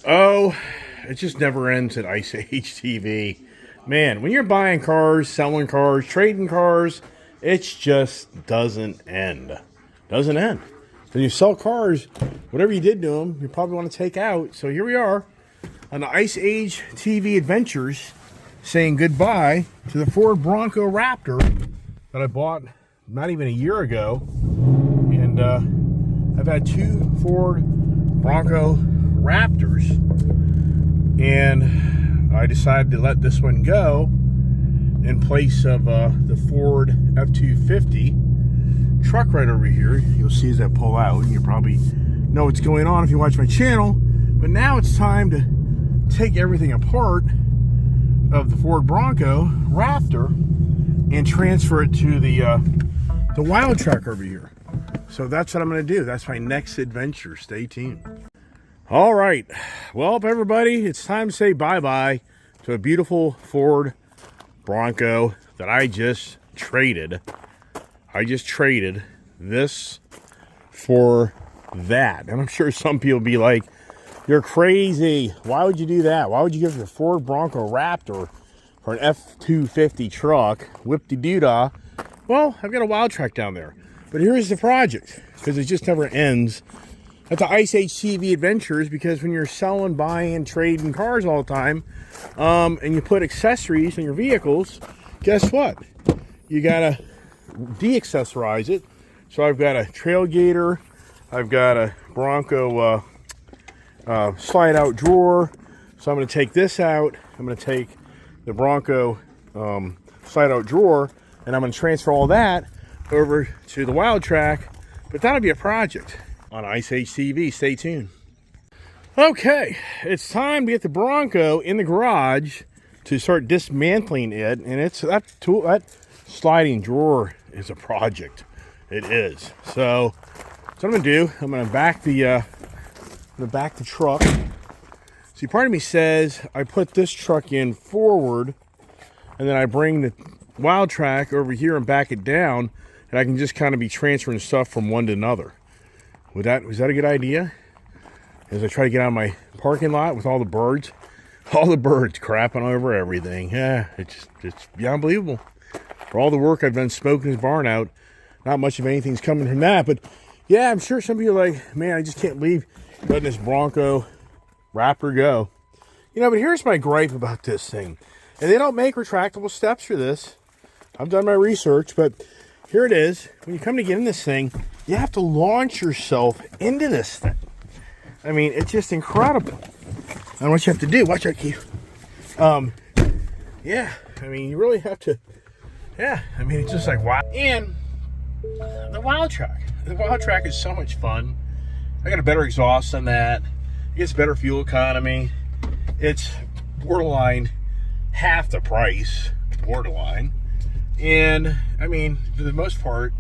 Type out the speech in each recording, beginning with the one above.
Oh, it just never ends at Ice Age TV. Man, when you're buying cars, selling cars, trading cars, it just doesn't end. Doesn't end. When you sell cars, whatever you did to them, you probably want to take out. So here we are on the Ice Age TV adventures, saying goodbye to the Ford Bronco Raptor that I bought not even a year ago. And I've had two Ford Bronco Raptors, and I decided to let this one go in place of the Ford F-250 truck right over here. You'll see as I pull out, and you probably know what's going on if you watch my channel. But now it's time to take everything apart of the Ford Bronco Raptor and transfer it to the Wildtrak over here. So that's what I'm going to do. That's my next adventure. Stay tuned. All right. Well, everybody, it's time to say bye-bye to a beautiful Ford Bronco that I just traded. I just traded this for that. And I'm sure some people will be like, you're crazy. Why would you do that? Why would you give the Ford Bronco Raptor for an F-250 truck? Whip-de-doo-dah. Well, I've got a Wildtrak down there. But here's the project, because it just never ends at the Ice Age TV adventures, because when you're selling, buying, trading cars all the time, and you put accessories in your vehicles, guess what? You gotta de-accessorize it. So I've got a tailgater, I've got a Bronco slide out drawer. So I'm gonna take this out, I'm gonna take the Bronco slide out drawer, and I'm gonna transfer all that over to the Wildtrak. But that'll be a project on Ice Age TV. Stay tuned. Okay, it's time to get the Bronco in the garage to start dismantling it, and it's that sliding drawer is a project. It is. So what I'm gonna do, I'm gonna back the truck. See, part of me says I put this truck in forward, and then I bring the Wildtrak over here and back it down, and I can just kind of be transferring stuff from one to another. Was that a good idea? As I try to get out of my parking lot with all the birds crapping over everything. Yeah, it's unbelievable. For all the work I've done smoking this barn out, not much of anything's coming from that. But yeah, I'm sure some people are like, man, I just can't believe letting this Bronco Raptor go. You know, but here's my gripe about this thing. And they don't make retractable steps for this. I've done my research, but here it is. When you come to get in this thing, you have to launch yourself into this thing. I mean, it's just incredible. And what you have to do, watch out, Keith. Yeah, I mean, you really have to, yeah, I mean, it's just like, wow. And the Wildtrak is so much fun. I got a better exhaust than that. It gets better fuel economy. It's borderline half the price, borderline. And I mean, for the most part,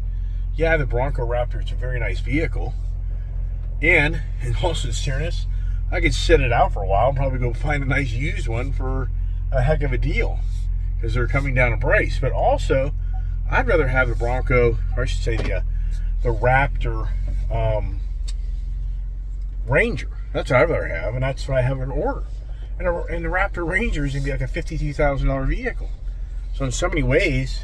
yeah, the Bronco Raptor is a very nice vehicle. And in all sincereness, I could sit it out for a while and probably go find a nice used one for a heck of a deal, because they're coming down in price. But also, I'd rather have the Bronco, or I should say the Raptor Ranger. That's what I'd rather have, and that's what I have in order. And the Raptor Ranger is going to be like a $52,000 vehicle. So in so many ways,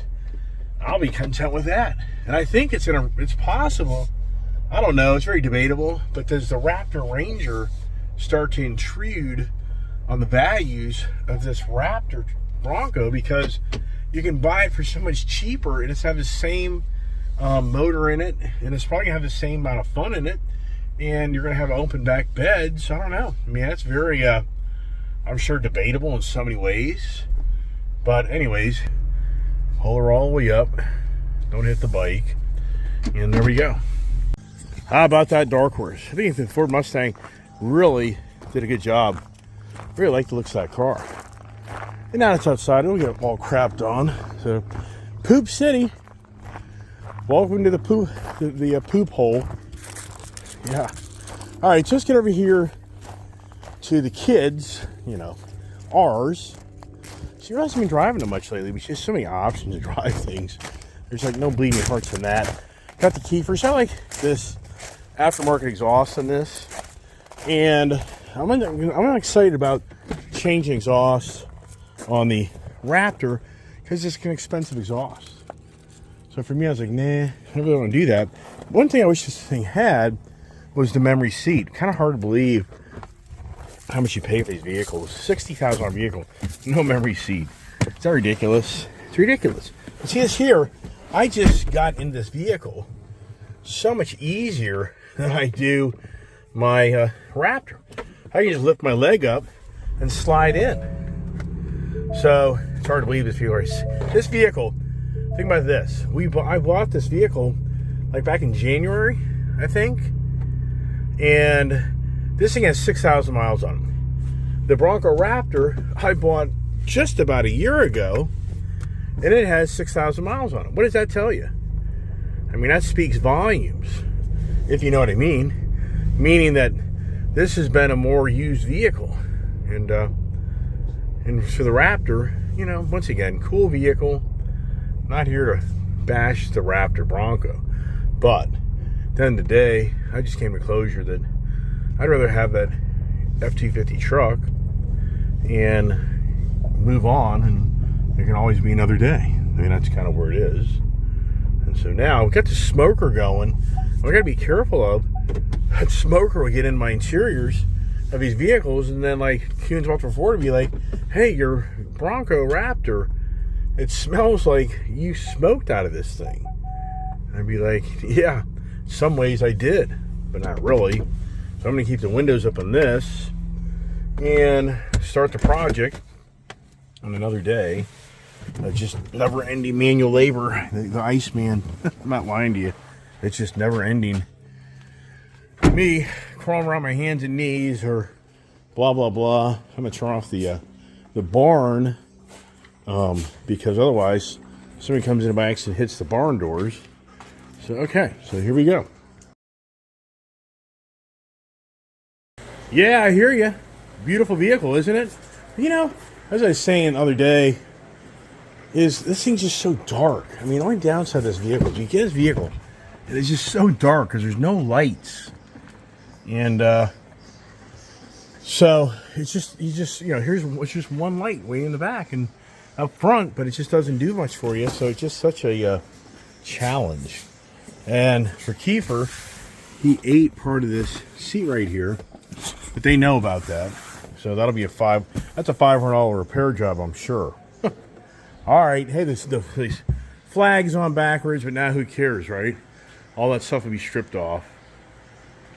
I'll be content with that. And I think it's possible. I don't know. It's very debatable. But does the Raptor Ranger start to intrude on the values of this Raptor Bronco? Because you can buy it for so much cheaper, and it's have the same motor in it, and it's probably going to have the same amount of fun in it, and you're going to have an open back bed. So I don't know. I mean, that's very, I'm sure, debatable in so many ways. But anyways, pull her all the way up. Don't hit the bike. And there we go. How about that Dark Horse? I think the Ford Mustang really did a good job. Really like the looks of that car. And now it's outside, it'll get all crapped on. So, Poop City. Welcome to the poop hole. Yeah. All right, so let's get over here to the kids, you know, ours. She really hasn't been driving them much lately, but she has so many options to drive things. There's like no bleeding hearts in that. Got the Kiefer. So I like this aftermarket exhaust on this. And I'm excited about changing exhaust on the Raptor because it's an expensive exhaust. So for me, I was like, nah, I really don't want to do that. One thing I wish this thing had was the memory seat. Kind of hard to believe how much you pay for these vehicles. $60,000 vehicle, no memory seat. Is that ridiculous? It's ridiculous. But see this here, I just got in this vehicle so much easier than I do my Raptor. I can just lift my leg up and slide in. So it's hard to believe this vehicle. Think about this. I bought this vehicle like back in January, I think, and this thing has 6,000 miles on it. The Bronco Raptor I bought just about a year ago, and it has 6,000 miles on it. What does that tell you? I mean, that speaks volumes, if you know what I mean. Meaning that this has been a more used vehicle, and for the Raptor, you know, once again, cool vehicle. Not here to bash the Raptor Bronco, but at the end of the day, I just came to closure that I'd rather have that F-250 truck and move on, and there can always be another day. I mean, that's kind of where it is. And so now we've got the smoker going. What I got to be careful of, that smoker will get in my interiors of these vehicles, and then like Kuhn's Ultra Ford would be like, hey, your Bronco Raptor, it smells like you smoked out of this thing. And I'd be like, yeah, some ways I did, but not really. So I'm going to keep the windows up on this and start the project on another day. Just never-ending manual labor. The Iceman, I'm not lying to you. It's just never-ending. Me crawling around my hands and knees or blah, blah, blah. I'm going to turn off the barn. Because otherwise somebody comes in by accident and hits the barn doors. So okay, so here we go. Yeah, I hear you. Beautiful vehicle, isn't it? You know, as I was saying the other day, is this thing's just so dark. I mean, the only downside of this vehicle is you get this vehicle and it's just so dark because there's no lights. And so it's just you know, it's just one light way in the back and up front, but it just doesn't do much for you. So it's just such a challenge. And for Kiefer, he ate part of this seat right here, but they know about that. So that'll be that's a $500 repair job, I'm sure. All right, hey, these flags on backwards, but now who cares, right? All that stuff will be stripped off.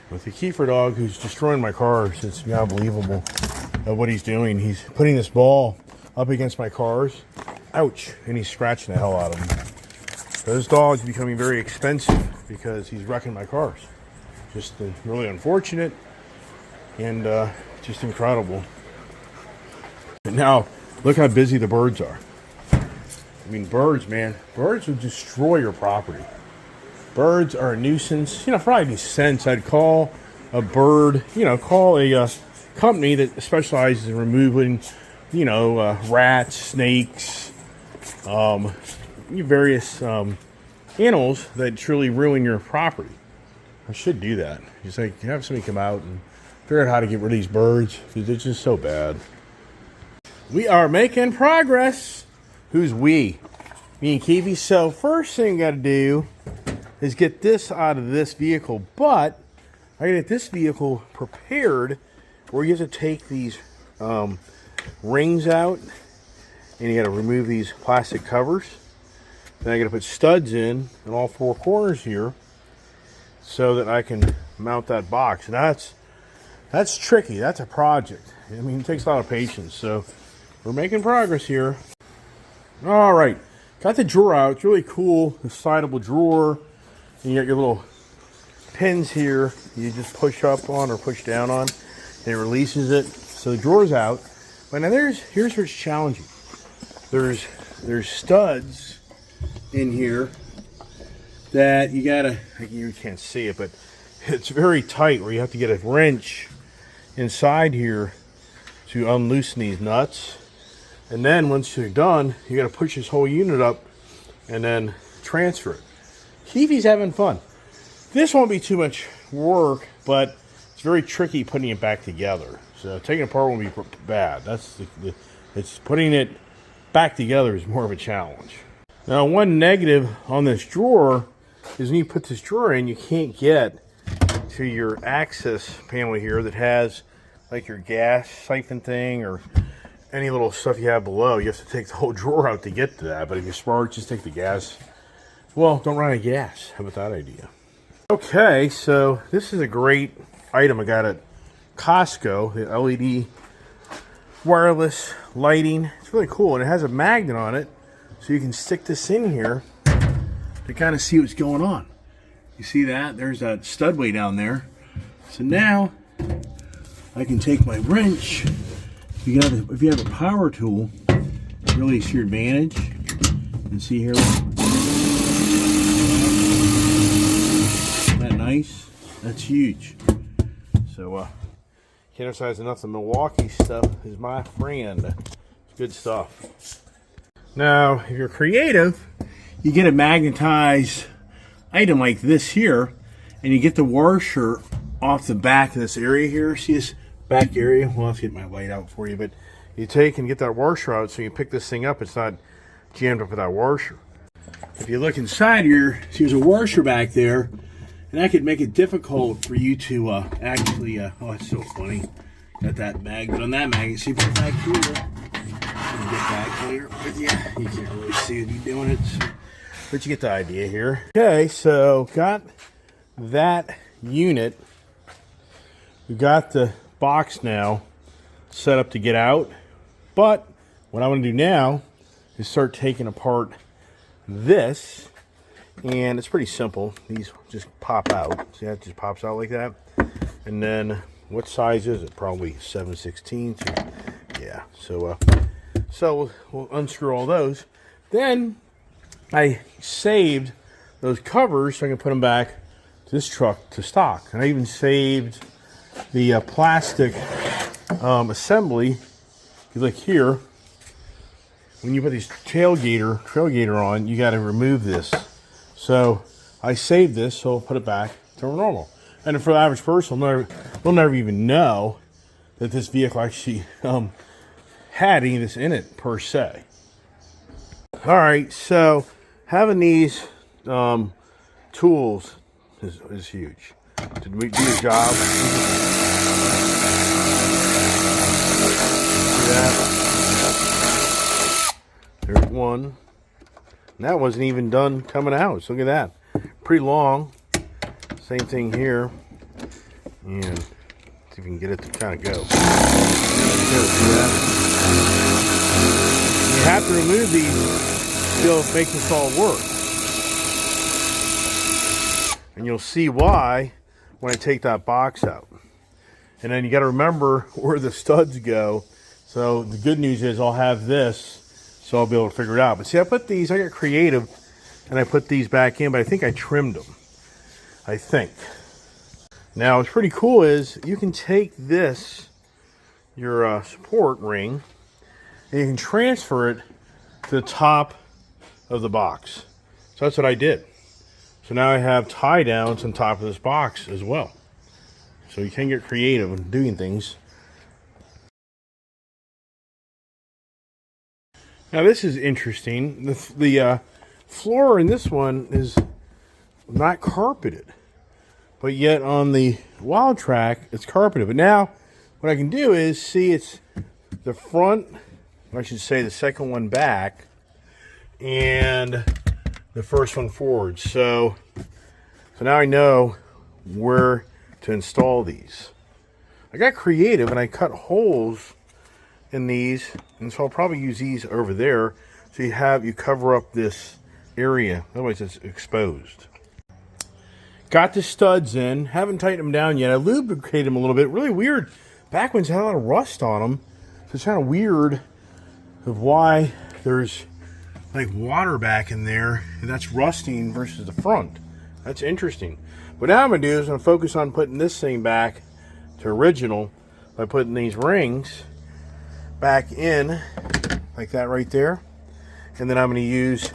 With the Kiefer dog, who's destroying my cars, it's unbelievable what he's doing. He's putting this ball up against my cars. Ouch. And he's scratching the hell out of them. So this dog's becoming very expensive because he's wrecking my cars. Just really unfortunate and just incredible. And now, look how busy the birds are. I mean, birds, man. Birds would destroy your property. Birds are a nuisance. You know, for any sense, I'd call a bird, you know, call a company that specializes in removing, you know, rats, snakes, various animals that truly ruin your property. I should do that. Just like have somebody come out and figure out how to get rid of these birds because they're just so bad. We are making progress. Who's we? Me and Kiwi. So first thing I got to do is get this out of this vehicle, but I got to get this vehicle prepared where you have to take these rings out and you got to remove these plastic covers. Then I got to put studs in all four corners here so that I can mount that box. And that's tricky. That's a project. I mean, it takes a lot of patience. So we're making progress here. All right, got the drawer out. It's really cool. The slidable drawer. And you got your little pins here. You just push up on or push down on, and it releases it. So the drawer's out. But now here's where it's challenging. There's studs in here that you gotta, you can't see it, but it's very tight where you have to get a wrench inside here to unloosen these nuts. And then once you're done, you gotta push this whole unit up and then transfer it. Kiwi's having fun. This won't be too much work, but it's very tricky putting it back together. So taking it apart won't be bad. That's it's putting it back together is more of a challenge. Now, one negative on this drawer is when you put this drawer in, you can't get to your access panel here that has like your gas siphon thing or any little stuff you have below. You have to take the whole drawer out to get to that. But if you're smart, just take the gas. Well, don't run out of gas. How about that idea? Okay, so this is a great item I got at Costco, the LED wireless lighting. It's really cool, and it has a magnet on it, so you can stick this in here to kind of see what's going on. You see that? There's that stud way down there. So now I can take my wrench. If you have a power tool, really it's your advantage. And see here, isn't that nice? That's huge. So can't emphasize enough, the Milwaukee stuff is my friend. It's good stuff. Now, if you're creative, you get a magnetized item like this here, and you get the washer off the back of this area here. See this back area? Well, I'll get my light out for you, but you take and get that washer out so you pick this thing up. It's not jammed up with that washer. If you look inside here, see there's a washer back there, and that could make it difficult for you to actually, oh, it's so funny. Got that magnet on that magnet. See, put it back here. Get back here with you. You can't really see me doing it, so, but you get the idea here. Okay, so got that unit. We got the box now set up to get out. But what I want to do now is start taking apart this. And it's pretty simple. These just pop out. See how it just pops out like that? And then what size is it? Probably 7/16. Yeah. So we'll unscrew all those. Then I saved those covers so I can put them back to this truck to stock. And I even saved the plastic assembly. If you look here, when you put these trailgater on, you got to remove this. So I saved this, so I'll put it back to normal. And for the average person, they'll never even know that this vehicle actually had any of this in it, per se. All right, so having these tools is huge. Did we do the job? See that? There's one. And that wasn't even done coming out. So look at that. Pretty long. Same thing here. And see if we can get it to kind of go. You have to remove these to make this all work. And you'll see why when I take that box out. And then you got to remember where the studs go. So the good news is I'll have this, so I'll be able to figure it out. But see, I got creative, and I put these back in, but I think I trimmed them. I think. Now, what's pretty cool is you can take this, your support ring, and you can transfer it to the top of the box. So that's what I did. So now I have tie downs on top of this box as well. So you can get creative in doing things. Now this is interesting. The floor in this one is not carpeted, but yet on the Wildtrak it's carpeted. But now what I can do is see it's the front, or I should say the second one back, and the first one forward. So now I know where to install these. I got creative and I cut holes in these, and so I'll probably use these over there so you cover up this area, otherwise it's exposed. Got the studs in, haven't tightened them down yet. I lubricated them a little bit. Really weird, back ones had a lot of rust on them, so it's kind of weird of why there's like water back in there and that's rusting versus the front. That's interesting. What now I'm gonna do is I'm gonna focus on putting this thing back to original by putting these rings back in like that right there, and then I'm going to use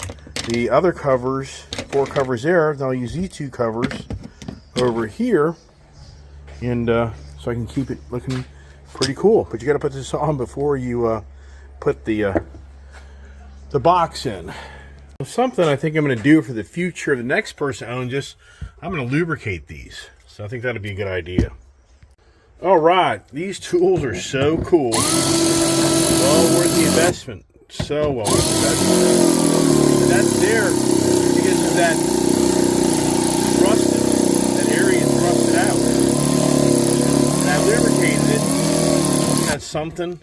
the other covers, 4 covers there. Then I'll use these 2 covers over here, and so I can keep it looking Pretty cool. But you got to put this on before you put the box in. Something I think I'm going to do for the future of the next person owns, I'm going to lubricate these. So I think that'd be a good idea. All right, these tools are so cool. Well worth the investment. So well worth the investment. That's there because of that rusted. That area is rusted out. And I lubricated it. That's something.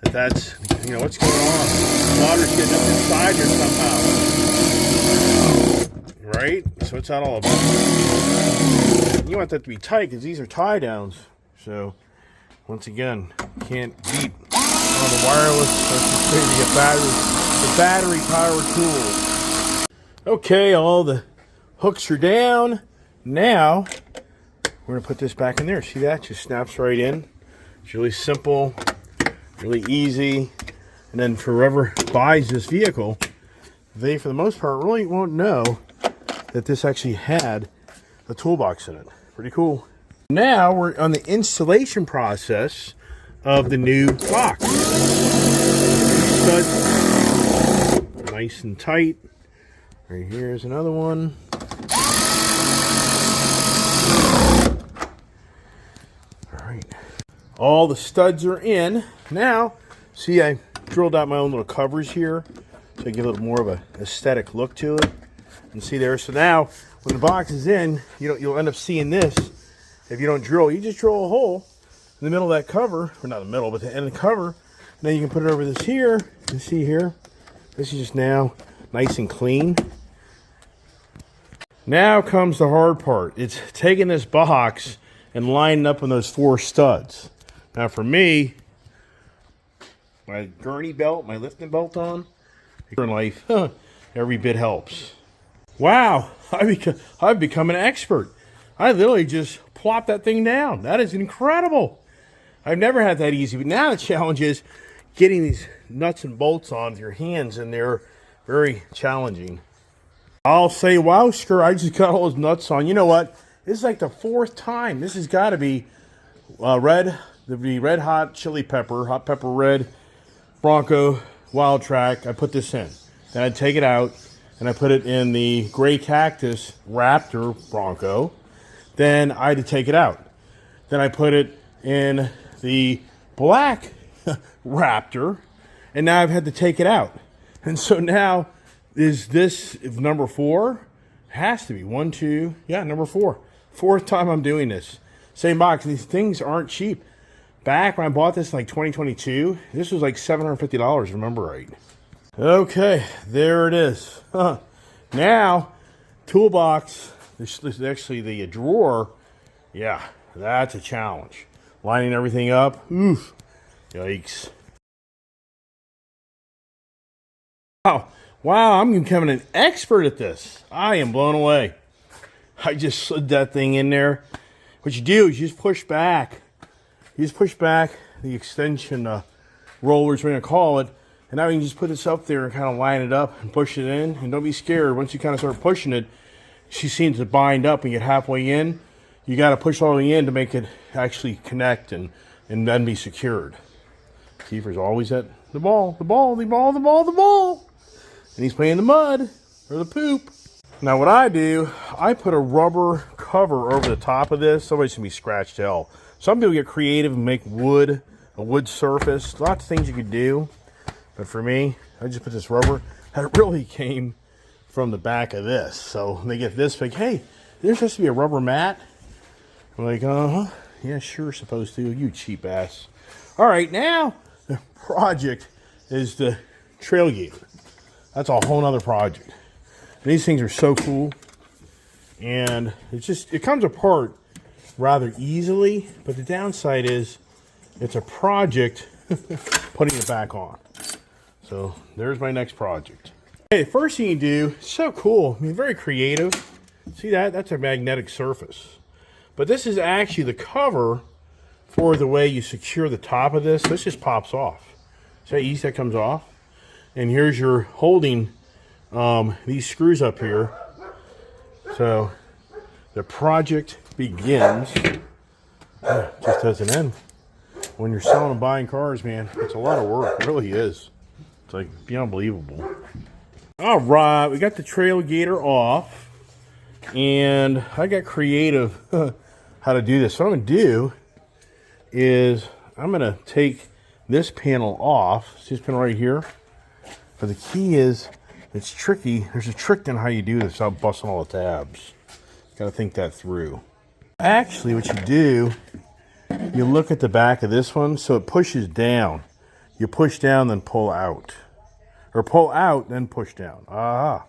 That's, you know, what's going on? Water's getting up inside here somehow. Right? So what's that all about? You want that to be tight because these are tie downs. So once again, can't beat on the wireless, let's just say the battery powered tools. Okay, all the hooks are down. Now we're gonna put this back in there. See that? Just snaps right in. It's really simple. Really easy. And then for whoever buys this vehicle, they for the most part really won't know that this actually had a toolbox in it. Pretty cool. Now we're on the installation process of the new box. Studs, nice and tight. Right here's another one. All right. All the studs are in. Now, see, I drilled out my own little covers here to give a little more of an aesthetic look to it. And see there, so now when the box is in, you'll end up seeing this. If you don't drill, you just drill a hole in the middle of that cover, or not the middle, but the end of the cover. And then you can put it over this here. You see here, this is just now nice and clean. Now comes the hard part. It's taking this box and lining up on those 4 studs. Now for me, my gurney belt, my lifting belt on, in life, every bit helps. Wow, I've become an expert. I literally just plop that thing down. That is incredible. I've never had that easy, but now the challenge is getting these nuts and bolts on with your hands, and they're very challenging. I'll say, wow, sure, I just got all those nuts on. You know what? This is like the 4th time. This has got to be the Red Hot Chili Pepper, Hot Pepper Red Bronco Wild Track. I put this in. Then I take it out, and I put it in the Gray Cactus Raptor Bronco. Then I had to take it out. Then I put it in the Black Raptor, and now I've had to take it out. And so now, is this number 4? Has to be. 1, 2, yeah, number 4. 4th time I'm doing this. Same box. And these things aren't cheap. Back when I bought this in like 2022, this was like $750, remember right. Okay, there it is. Now, toolbox, this is actually the drawer. Yeah, that's a challenge. Lining everything up, oof, yikes. Wow, I'm becoming an expert at this. I am blown away. I just slid that thing in there. What you do is you just push back. You just push back the extension rollers, we're going to call it. And now you can just put this up there and kind of line it up and push it in. And don't be scared. Once you kind of start pushing it, she seems to bind up and get halfway in. You got to push all the way in to make it actually connect and then be secured. Kiefer's always at the ball. And he's playing the mud or the poop. Now what I do, I put a rubber cover over the top of this. Somebody's going to be scratched hell. Some people get creative and make wood, a wood surface. Lots of things you could do. But for me, I just put this rubber. That really came from the back of this. So they get this big. Hey, there's supposed to be a rubber mat. I'm like, uh-huh. Yeah, sure, supposed to. You cheap ass. All right, now the project is the Trailgater. That's a whole nother project. And these things are so cool. And it comes apart rather easily. But the downside is it's a project putting it back on. So there's my next project. Okay, first thing you do, so cool. I mean, very creative. See that? That's a magnetic surface. But this is actually the cover for the way you secure the top of this. This just pops off. See how easy that comes off? And here's your holding these screws up here. So the project begins. Just doesn't end. when you're selling and buying cars, man, it's a lot of work. It really is. It's like unbelievable. All right, we got the Trailgator off, and I got creative how to do this. So what I'm going to do is I'm going to take this panel off. See this panel right here? But the key is, it's tricky. There's a trick in how you do this without busting all the tabs. Got to think that through. Actually, what you do, you look at the back of this one, so it pushes down. You push down, then pull out. Or pull out, then push down. Aha.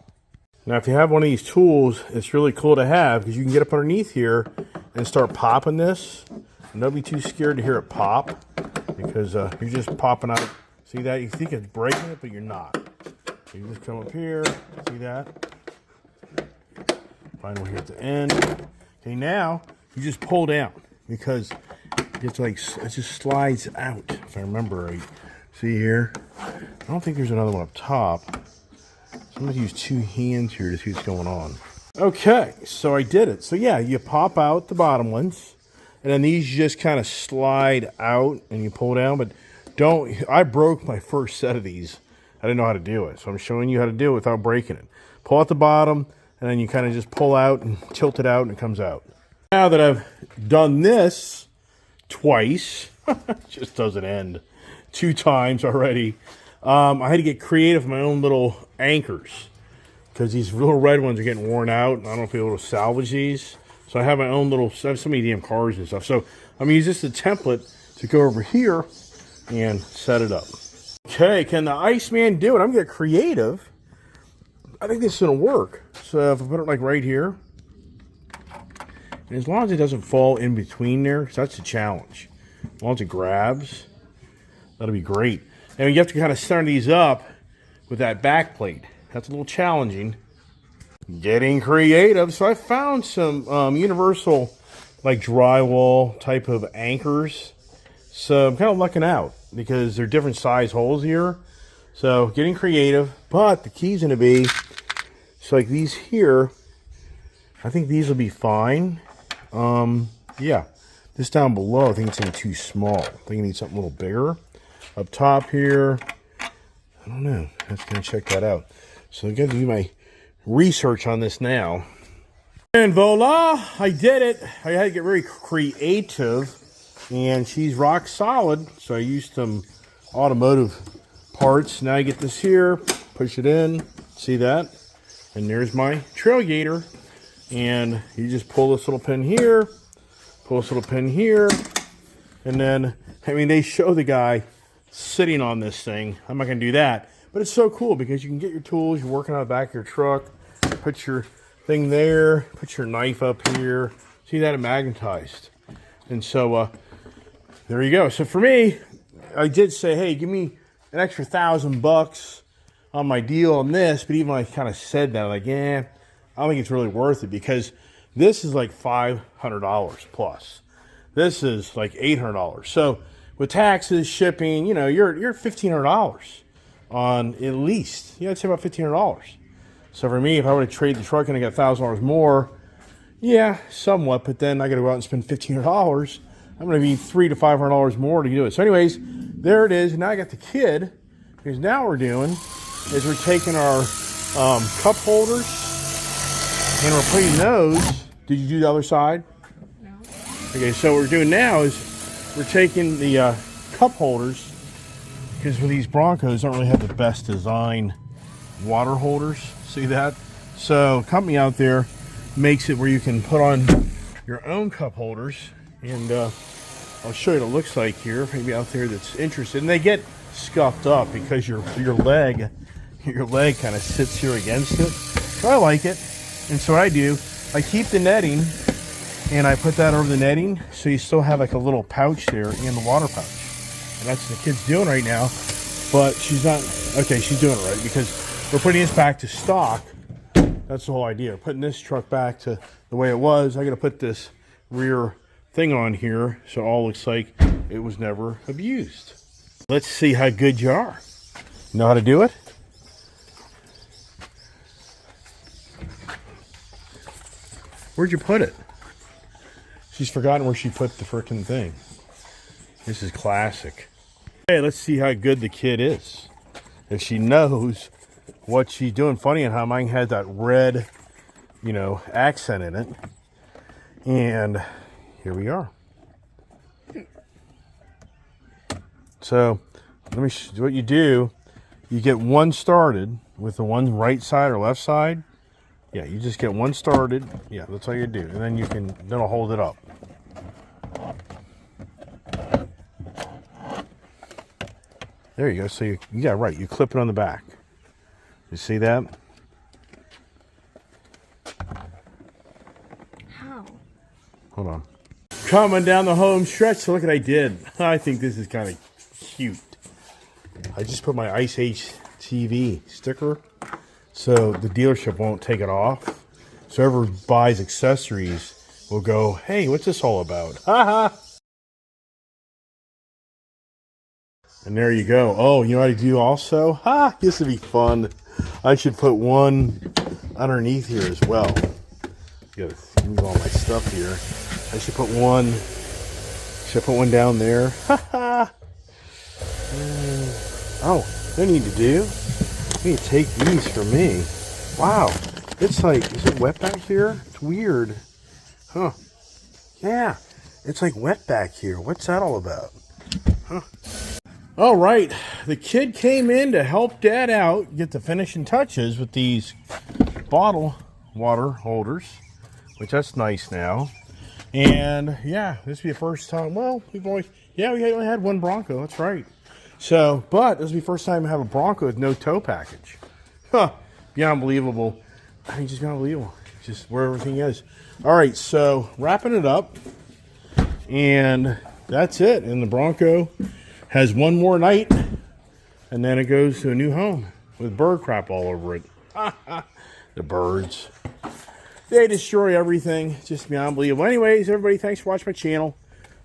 Now, if you have one of these tools, it's really cool to have because you can get up underneath here and start popping this. And don't be too scared to hear it pop because you're just popping out. See that? You think it's breaking it, but you're not. So you just come up here. See that? Find one here at the end. Okay, now you just pull down because it's like it just slides out. If I remember right. See here? I don't think there's another one up top. So I'm going to use two hands here to see what's going on. Okay, so I did it. So yeah, you pop out the bottom ones, and then these just kind of slide out and you pull down, but don't, I broke my first set of these. I didn't know how to do it, so I'm showing you how to do it without breaking it. Pull out the bottom, and then you kind of just pull out and tilt it out, and it comes out. Now that I've done this twice, it just doesn't end. 2 times already. I had to get creative with my own little anchors because these little red ones are getting worn out. And I don't know if I'll be able to salvage these. So I have my own little, I have so many damn cars and stuff. So I'm going to use this as a template to go over here and set it up. Okay, can the Iceman do it? I'm going to get creative. I think this is going to work. So if I put it like right here, and as long as it doesn't fall in between there, because that's the challenge. As long as it grabs, that'll be great. And you have to kind of center these up with that back plate. That's a little challenging. Getting creative. So I found some universal, like drywall type of anchors. So I'm kind of lucking out because they're different size holes here. So getting creative. But the key's going to be, so like these here, I think these will be fine. Yeah. This down below, I think it's too small. I think I need something a little bigger. Up top here, I don't know. I have to check that out. So I'm going to do my research on this now. And voila, I did it. I had to get very creative, and she's rock solid. So I used some automotive parts. Now I get this here, push it in, see that? And there's my Trailgator. And you just pull this little pin here, pull this little pin here, and then, I mean, they show the guy sitting on this thing. I'm not going to do that. But it's so cool because you can get your tools, you're working on the back of your truck, put your thing there, put your knife up here. See that? It magnetized. And so, there you go. So for me, I did say, hey, give me an extra $1,000 on my deal on this. But even when I kind of said that, like, yeah, I don't think it's really worth it because this is like $500 plus. This is like $800. So with taxes, shipping, you know, you're $1,500 on at least. Yeah, I'd say about $1,500. So for me, if I were to trade the truck and I got $1,000 more, yeah, somewhat. But then I got to go out and spend $1,500. I'm going to be $300 to $500 more to do it. So anyways, there it is. And now I got the kid. Because now what we're doing is we're taking our cup holders and we're putting those. Did you do the other side? No. Okay, so what we're doing now is we're taking the cup holders, because with these Broncos don't really have the best design water holders. See that? So company out there makes it where you can put on your own cup holders, and I'll show you what it looks like here. Maybe out there that's interested, and they get scuffed up because your leg kind of sits here against it. So I like it, and so what I do, I keep the netting. And I put that over the netting, so you still have like a little pouch there in the water pouch. And that's what the kid's doing right now. But she's not, okay, she's doing it right because we're putting this back to stock. That's the whole idea. We're putting this truck back to the way it was. I got to put this rear thing on here so it all looks like it was never abused. Let's see how good you are. Know how to do it? Where'd you put it? She's forgotten where she put the frickin' thing. This is classic. Hey, let's see how good the kid is. If she knows what she's doing. Funny and how mine had that red, you know, accent in it. And here we are. So, let me what you do. You get one started with the one right side or left side. Yeah, you just get one started. Yeah, that's all you do. And then then it'll hold it up. There you go. So you got right. You clip it on the back. You see that? How? Hold on. Coming down the home stretch. So look what I did. I think this is kind of cute. I just put my Ice Age TV sticker so the dealership won't take it off. So whoever buys accessories will go, hey, what's this all about? Ha ha! And there you go. Oh, you know what I do also? Ha! This would be fun. I should put one underneath here as well. Gotta move all my stuff here. I should put one. Should I put one down there? Ha ha! Oh, no need to do. I need to take these for me. Wow. It's like, is it wet back here? It's weird. Huh. Yeah. It's like wet back here. What's that all about? Huh. All right, the kid came in to help Dad out, get the finishing touches with these bottle water holders, which that's nice now. And yeah, this will be the first time. Well, we only had one Bronco. That's right. So, but this will be the first time we have a Bronco with no tow package. Huh? Beyond unbelievable. I mean, just beyond unbelievable. Just where everything is. All right, so wrapping it up, and that's it. And the Bronco has one more night, and then it goes to a new home with bird crap all over it. The birds. They destroy everything. Just beyond unbelievable. Anyways, everybody, thanks for watching my channel.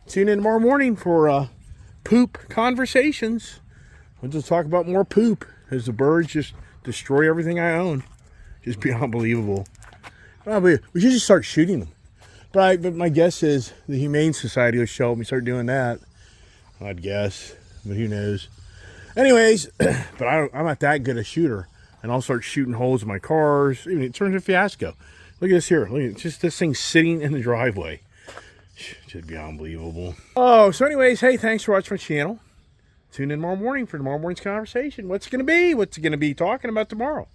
Tune in tomorrow morning for poop conversations. We'll just talk about more poop as the birds just destroy everything I own. Just beyond unbelievable. We should just start shooting them. But my guess is the Humane Society will show up and we start doing that. I'd guess. But who knows? Anyways, but I'm not that good a shooter. And I'll start shooting holes in my cars. Even it turns into a fiasco. Look at this here. Look at just this thing sitting in the driveway. Should be unbelievable. Oh, so anyways, hey, thanks for watching my channel. Tune in tomorrow morning for tomorrow morning's conversation. What's it going to be? What's it going to be talking about tomorrow?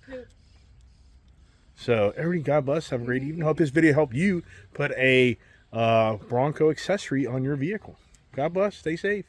So, everybody, God bless. Have a great evening. Hope this video helped you put a Bronco accessory on your vehicle. God bless. Stay safe.